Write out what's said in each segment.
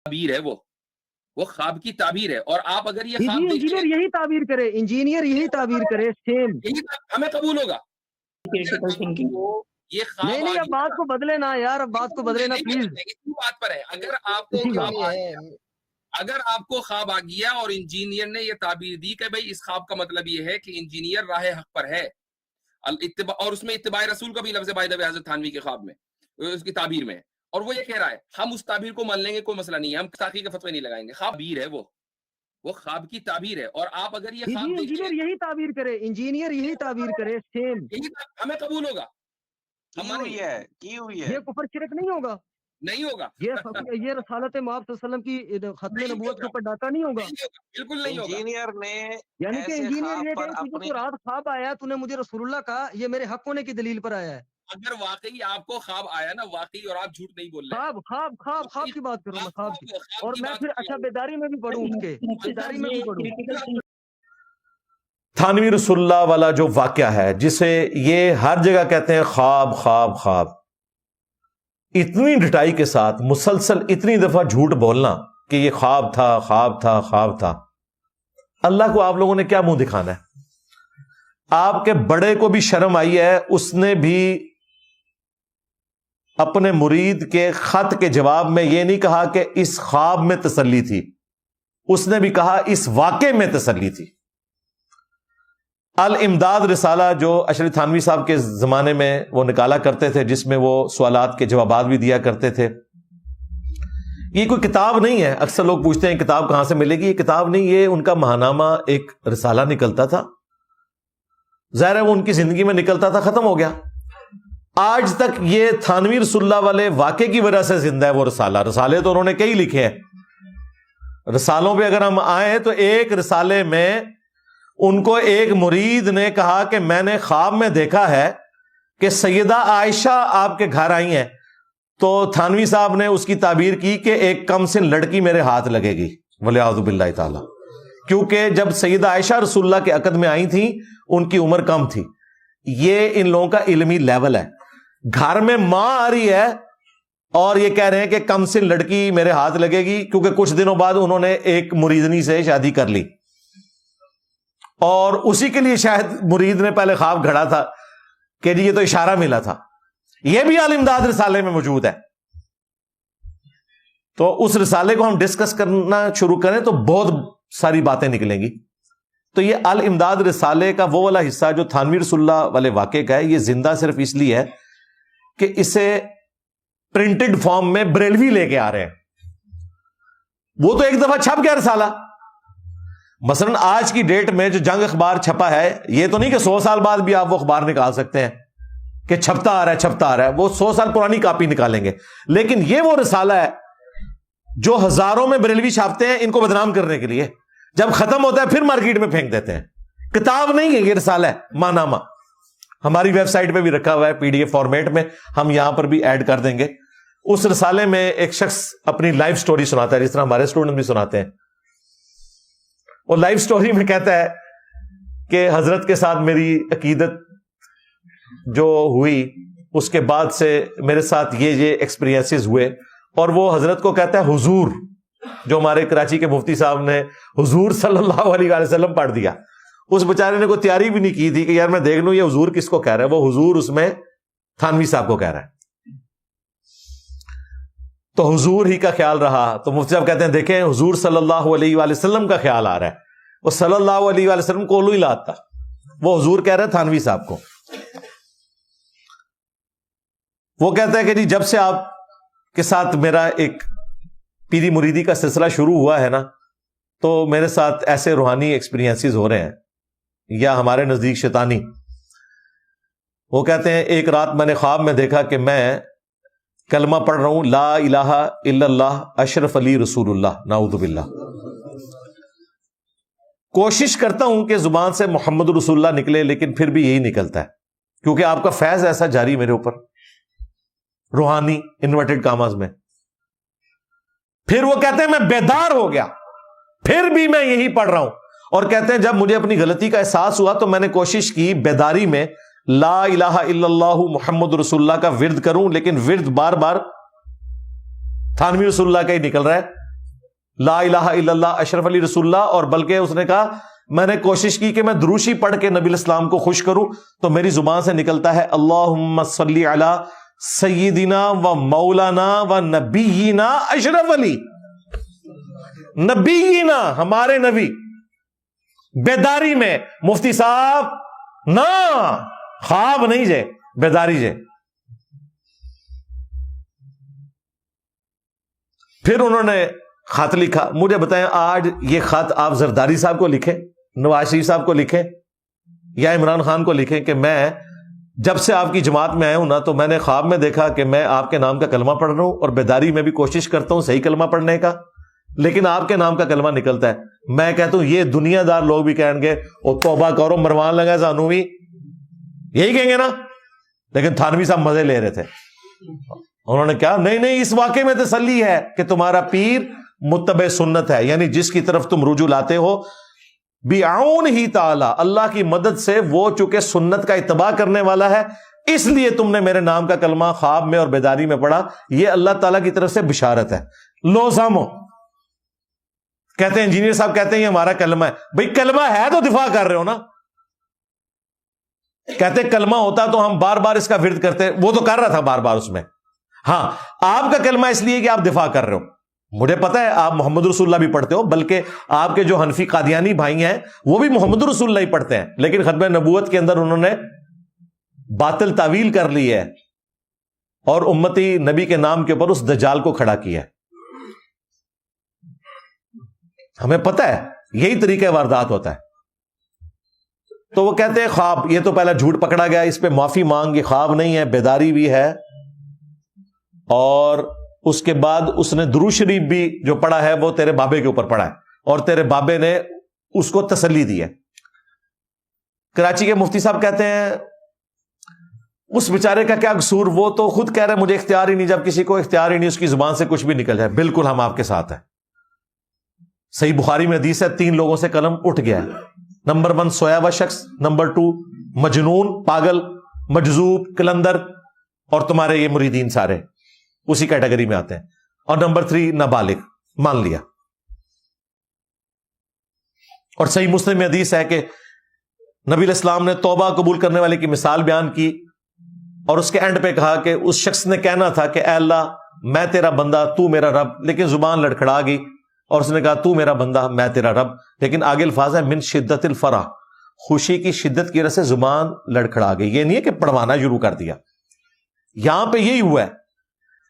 تعبیر ہے وہ خواب کی تعبیر ہے، اور آپ اگر یہ خواب انجینئر دیکھیں یہی تعبیر کرے، انجینئر یہی تعبیر کرے سیم. یہی ہمیں قبول ہوگا. Critical thinking. یہ خواب نہیں نہیں، اب بات کو بدلے نا یار، اب بات کو بدلے نا پلیز. اسی بات پر ہے. اگر آپ کو اسی خواب بات آ گیا، اگر آپ کو خواب آ گیا اور انجینئر نے یہ تعبیر دی کہ بھئی اس خواب کا مطلب یہ ہے کہ انجینئر راہ حق پر ہے، اور اس میں اتباع رسول کا بھی لفظ ہے بائی دا وے حضرت تھانوی کے خواب میں، اس کی تعبیر میں، اور وہ یہ کہہ رہا ہے ہم اس تعبیر کو مان لیں گے، کوئی مسئلہ نہیں ہے، ہم تحقیق کے فتوے نہیں لگائیں گے. خواب تعبیر ہے وہ خواب کی تعبیر ہے، اور آپ اگر یہ خواب دیکھیں انجینئر یہی تعبیر کرے، انجینئر یہی تعبیر کرے سیم. یہی ہمیں قبول ہوگا. کی ہوئی ہے یہ کفر شرک نہیں ہوگا، نہیں ہوگا، یہ رسالت مآب صلی اللہ علیہ وسلم کی ختم نبوت کے اوپر ڈاکہ نہیں ہوگا. بالکل نہیں ہوگا. انجینئر نے یعنی کہ ایسے انجینئر خواب یہ پر کہے کہ اپنی جو رات خواب آیا تو نے مجھے رسول اللہ کہا، یہ میرے حق ہونے کی دلیل پر آیا ہے. اگر واقعی آپ کو خواب آیا نا، واقعی، اور آپ جھوٹ نہیں بول رہے، خواب کی بات کروں میں، خواب کی. اور کی میں بات پھر کر اچھا رہا ہوں. بیداری میں بھی پڑھوں، اس کے بیداری میں بھی پڑھوں. Critical thinking. تھانوی رسول اللہ والا جو واقعہ ہے، جسے یہ ہر جگہ کہتے ہیں خواب خواب خواب، اتنی ڈٹائی کے ساتھ مسلسل اتنی دفعہ جھوٹ بولنا کہ یہ خواب تھا خواب تھا خواب تھا، اللہ کو آپ لوگوں نے کیا منہ دکھانا ہے؟ آپ کے بڑے کو بھی شرم آئی ہے، اس نے بھی اپنے مرید کے خط کے جواب میں یہ نہیں کہا کہ اس خواب میں تسلی تھی، اس نے بھی کہا اس واقعے میں تسلی تھی. الامداد رسالہ جو اشرف تھانوی صاحب کے زمانے میں وہ نکالا کرتے تھے، جس میں وہ سوالات کے جوابات بھی دیا کرتے تھے، یہ کوئی کتاب نہیں ہے. اکثر لوگ پوچھتے ہیں کتاب کہاں سے ملے گی، یہ کتاب نہیں، یہ ان کا ماہنامہ ایک رسالہ نکلتا تھا. ظاہر ہے وہ ان کی زندگی میں نکلتا تھا، ختم ہو گیا. آج تک یہ تھانوی رسول اللہ والے واقعے کی وجہ سے زندہ ہے وہ رسالہ. رسالے تو انہوں نے کئی لکھے ہیں. رسالوں پہ اگر ہم آئیں تو ایک رسالے میں ان کو ایک مرید نے کہا کہ میں نے خواب میں دیکھا ہے کہ سیدہ عائشہ آپ کے گھر آئی ہیں، تو تھانوی صاحب نے اس کی تعبیر کی کہ ایک کم سن لڑکی میرے ہاتھ لگے گی، ولیعوذ باللہ تعالی. کیونکہ جب سیدہ عائشہ رسول اللہ کے عقد میں آئی تھیں ان کی عمر کم تھی. یہ ان لوگوں کا علمی لیول ہے. گھر میں ماں آ رہی ہے اور یہ کہہ رہے ہیں کہ کم سن لڑکی میرے ہاتھ لگے گی، کیونکہ کچھ دنوں بعد انہوں نے ایک مریدنی سے شادی کر لی، اور اسی کے لیے شاید مرید نے پہلے خواب گھڑا تھا کہ یہ تو اشارہ ملا تھا. یہ بھی الامداد رسالے میں موجود ہے. تو اس رسالے کو ہم ڈسکس کرنا شروع کریں تو بہت ساری باتیں نکلیں گی. تو یہ الامداد رسالے کا وہ والا حصہ جو تھانوی رسول اللہ والے واقعے کا ہے، یہ زندہ صرف اس لیے ہے کہ اسے پرنٹڈ فارم میں بریلوی لے کے آ رہے ہیں. وہ تو ایک دفعہ چھپ گیا رسالہ. مثلا آج کی ڈیٹ میں جو جنگ اخبار چھپا ہے، یہ تو نہیں کہ 100 سال بعد بھی آپ وہ اخبار نکال سکتے ہیں کہ چھپتا آ رہا ہے. وہ 100 سال پرانی کاپی نکالیں گے. لیکن یہ وہ رسالہ ہے جو ہزاروں میں بریلوی چھاپتے ہیں ان کو بدنام کرنے کے لیے، جب ختم ہوتا ہے پھر مارکیٹ میں پھینک دیتے ہیں. کتاب نہیں ہے، یہ رسالہ ہے، ماہنامہ. ہماری ویب سائٹ پہ بھی رکھا ہوا ہے PDF فارمیٹ میں، ہم یہاں پر بھی ایڈ کر دیں گے. اس رسالے میں ایک شخص اپنی لائف سٹوری سناتا ہے، جس طرح ہمارے اسٹوڈنٹ بھی سناتے ہیں. اور لائف سٹوری میں کہتا ہے کہ حضرت کے ساتھ میری عقیدت جو ہوئی، اس کے بعد سے میرے ساتھ یہ ایکسپیرینسز ہوئے. اور وہ حضرت کو کہتا ہے حضور، جو ہمارے کراچی کے مفتی صاحب نے حضور صلی اللہ علیہ وسلم پڑھ دیا. اس بیچارے نے کوئی تیاری بھی نہیں کی تھی کہ یار میں دیکھ لوں یہ حضور کس کو کہہ رہا ہے. وہ حضور اس میں تھانوی صاحب کو کہہ رہا ہے. تو حضور ہی کا خیال رہا. تو مفتی صاحب کہتے ہیں دیکھیں حضور صلی اللہ علیہ وآلہ وسلم کا خیال آ رہا ہے. وہ صلی اللہ علیہ وآلہ وسلم کو ہی لات تھا، وہ حضور کہہ رہا ہے تھانوی صاحب کو. وہ کہتا ہے کہ جی جب سے آپ کے ساتھ میرا ایک پیری مریدی کا سلسلہ شروع ہوا ہے نا، تو میرے ساتھ ایسے روحانی ایکسپیرینسز ہو رہے ہیں، یا ہمارے نزدیک شیطانی. وہ کہتے ہیں ایک رات میں نے خواب میں دیکھا کہ میں کلمہ پڑھ رہا ہوں، لا الہ الا اللہ اشرف علی رسول اللہ، نعوذ باللہ. کوشش کرتا ہوں کہ زبان سے محمد رسول اللہ نکلے، لیکن پھر بھی یہی نکلتا ہے، کیونکہ آپ کا فیض ایسا جاری میرے اوپر، روحانی انورٹڈ کاماز میں. پھر وہ کہتے ہیں میں بیدار ہو گیا، پھر بھی میں یہی پڑھ رہا ہوں. اور کہتے ہیں جب مجھے اپنی غلطی کا احساس ہوا تو میں نے کوشش کی بیداری میں لا الہ الا اللہ محمد رسول اللہ کا ورد کروں، لیکن ورد بار بار تھانوی رسول اللہ کا ہی نکل رہا ہے. لا الہ الا اللہ اشرف علی رسول اللہ، اور بلکہ اس نے کہا میں نے کوشش کی کہ میں دروشی پڑھ کے نبی الاسلام کو خوش کروں، تو میری زبان سے نکلتا ہے اللہم صلی علی سیدنا و مولانا و نبینا اشرف علی، نبینا ہمارے نبی، بیداری میں مفتی صاحب نہ خواب نہیں جے، بیداری جے۔ پھر انہوں نے خط لکھا۔ مجھے بتائیں آج یہ خط آپ زرداری صاحب کو لکھیں، نواز شریف صاحب کو لکھیں یا عمران خان کو لکھیں کہ میں جب سے آپ کی جماعت میں آیا ہوں نا، تو میں نے خواب میں دیکھا کہ میں آپ کے نام کا کلمہ پڑھ رہا ہوں، اور بیداری میں بھی کوشش کرتا ہوں صحیح کلمہ پڑھنے کا، لیکن آپ کے نام کا کلمہ نکلتا ہے۔ میں کہتا ہوں یہ دنیا دار لوگ بھی کہیں گے او توبہ کرو مروان لگا سانو بھی، یہی کہیں گے نا، لیکن تھانوی صاحب مزے لے رہے تھے۔ انہوں نے کہا نہیں نہیں، اس واقعے میں تسلی ہے کہ تمہارا پیر متبع سنت ہے، یعنی جس کی طرف تم رجوع لاتے ہو، بعون ہی تعالی، اللہ کی مدد سے وہ چونکہ سنت کا اتباع کرنے والا ہے، اس لیے تم نے میرے نام کا کلمہ خواب میں اور بیداری میں پڑھا، یہ اللہ تعالیٰ کی طرف سے بشارت ہے۔ لو سامو کہتے ہیں انجینئر صاحب کہتے ہیں یہ ہمارا کلمہ ہے، بھئی کلمہ ہے تو دفاع کر رہے ہو نا، کہتے کلمہ ہوتا تو ہم بار بار اس کا ورد کرتے، وہ تو کر رہا تھا بار بار اس میں، ہاں آپ کا کلمہ اس لیے کہ آپ دفاع کر رہے ہو۔ مجھے پتا ہے آپ محمد رسول اللہ بھی پڑھتے ہو، بلکہ آپ کے جو حنفی قادیانی بھائی ہیں وہ بھی محمد رسول اللہ ہی پڑھتے ہیں، لیکن ختم نبوت کے اندر انہوں نے باطل تعویل کر لی ہے اور امتی نبی کے نام کے اوپر اس دجال کو کھڑا کیا ہے۔ ہمیں پتا ہے یہی طریقہ واردات ہوتا ہے۔ تو وہ کہتے ہیں خواب، یہ تو پہلا جھوٹ پکڑا گیا، اس پہ معافی مانگ، یہ خواب نہیں ہے، بیداری بھی ہے، اور اس کے بعد اس نے درود شریف بھی جو پڑھا ہے وہ تیرے بابے کے اوپر پڑھا ہے، اور تیرے بابے نے اس کو تسلی دی ہے۔ کراچی کے مفتی صاحب کہتے ہیں اس بیچارے کا کیا قصور، وہ تو خود کہہ رہے مجھے اختیار ہی نہیں، جب کسی کو اختیار ہی نہیں اس کی زبان سے کچھ بھی نکل جائے۔ بالکل ہم آپ کے ساتھ ہیں۔ صحیح بخاری میں حدیث ہے 3 لوگوں سے قلم اٹھ گیا ہے، نمبر 1 سویا ہوا شخص، نمبر 2 مجنون پاگل مجذوب کلندر، اور تمہارے یہ مریدین سارے اسی کیٹیگری میں آتے ہیں، اور نمبر 3 نابالغ، مان لیا۔ اور صحیح مسلم میں حدیث ہے کہ نبی علیہ السلام نے توبہ قبول کرنے والے کی مثال بیان کی، اور اس کے اینڈ پہ کہا کہ اس شخص نے کہنا تھا کہ اے اللہ میں تیرا بندہ تو میرا رب، لیکن زبان لڑکھڑا گئی اور اس نے کہا تو میرا بندہ میں تیرا رب، لیکن آگے الفاظ ہے من شدت الفرح، خوشی کی شدت کی وجہ سے زبان لڑکھڑا گئی۔ یہ نہیں ہے کہ پڑھوانا شروع کر دیا، یہاں پہ یہی ہوا ہے۔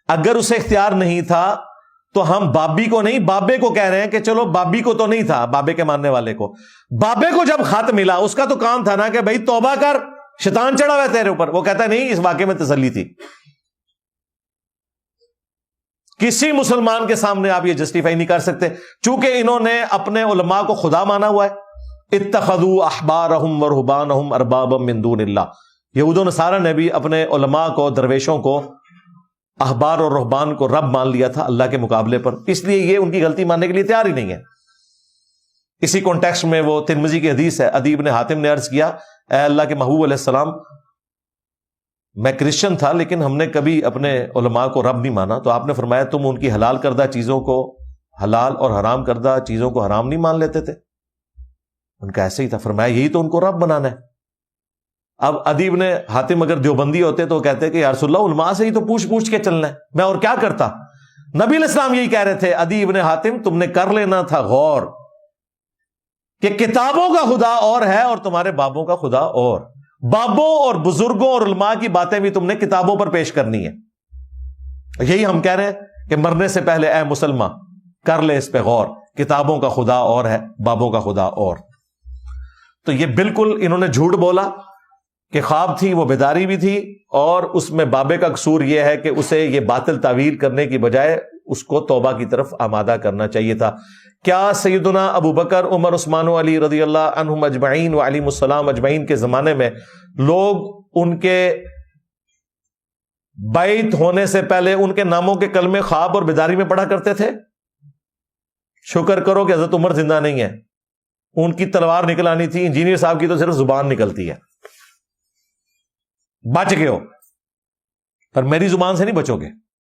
اگر اسے اختیار نہیں تھا تو ہم بابی کو نہیں بابے کو کہہ رہے ہیں کہ چلو بابی کو تو نہیں تھا، بابے کے ماننے والے کو، بابے کو جب خط ملا اس کا تو کام تھا نا کہ بھائی توبہ کر، شیطان چڑھا ہوا ہے تیرے اوپر، وہ کہتا ہے نہیں اس واقعے میں تسلی تھی۔ کسی مسلمان کے سامنے آپ یہ جسٹیفائی نہیں کر سکتے، چونکہ انہوں نے اپنے علماء کو خدا مانا ہوا ہے۔ اتخذوا احبارهم ورهبانهم اربابا من دون اللہ، یہود و نصارہ نے بھی اپنے علماء کو، درویشوں کو، احبار اور رہبان کو رب مان لیا تھا اللہ کے مقابلے پر، اس لیے یہ ان کی غلطی ماننے کے لیے تیار ہی نہیں ہے۔ اسی کانٹیکسٹ میں وہ ترمذی کی حدیث ہے، عدی بن حاتم نے عرض کیا اے اللہ کے محبوب علیہ السلام، میں کرسچن تھا لیکن ہم نے کبھی اپنے علماء کو رب نہیں مانا، تو آپ نے فرمایا تم ان کی حلال کردہ چیزوں کو حلال اور حرام کردہ چیزوں کو حرام نہیں مان لیتے تھے؟ ان کا ایسے ہی تھا۔ فرمایا یہی تو ان کو رب بنانا ہے۔ اب ادیب نے حاتم اگر دیوبندی ہوتے تو کہتے کہ یا رسول اللہ علماء سے ہی تو پوچھ کے چلنا ہے، میں اور کیا کرتا۔ نبی علیہ السلام یہی کہہ رہے تھے ادیب نے حاتم تم نے کر لینا تھا غور کہ کتابوں کا خدا اور ہے اور تمہارے بابوں کا خدا اور، بابوں اور بزرگوں اور علماء کی باتیں بھی تم نے کتابوں پر پیش کرنی ہے۔ یہی ہم کہہ رہے ہیں کہ مرنے سے پہلے اے مسلمان کر لے اس پہ غور، کتابوں کا خدا اور ہے، بابوں کا خدا اور۔ تو یہ بالکل انہوں نے جھوٹ بولا کہ خواب تھی، وہ بیداری بھی تھی، اور اس میں بابے کا قصور یہ ہے کہ اسے یہ باطل تعویل کرنے کی بجائے اس کو توبہ کی طرف آمادہ کرنا چاہیے تھا۔ کیا سیدنا ابو بکر، عمر، عثمان و علی رضی اللہ عنہم اجمعین و علیہم السلام اجمعین کے زمانے میں لوگ ان کے بیعت ہونے سے پہلے ان کے ناموں کے کلمے خواب اور بیداری میں پڑھا کرتے تھے؟ شکر کرو کہ حضرت عمر زندہ نہیں ہے، ان کی تلوار نکل آنی تھی، انجینئر صاحب کی تو صرف زبان نکلتی ہے۔ بچ گئے ہو، پر میری زبان سے نہیں بچو گے۔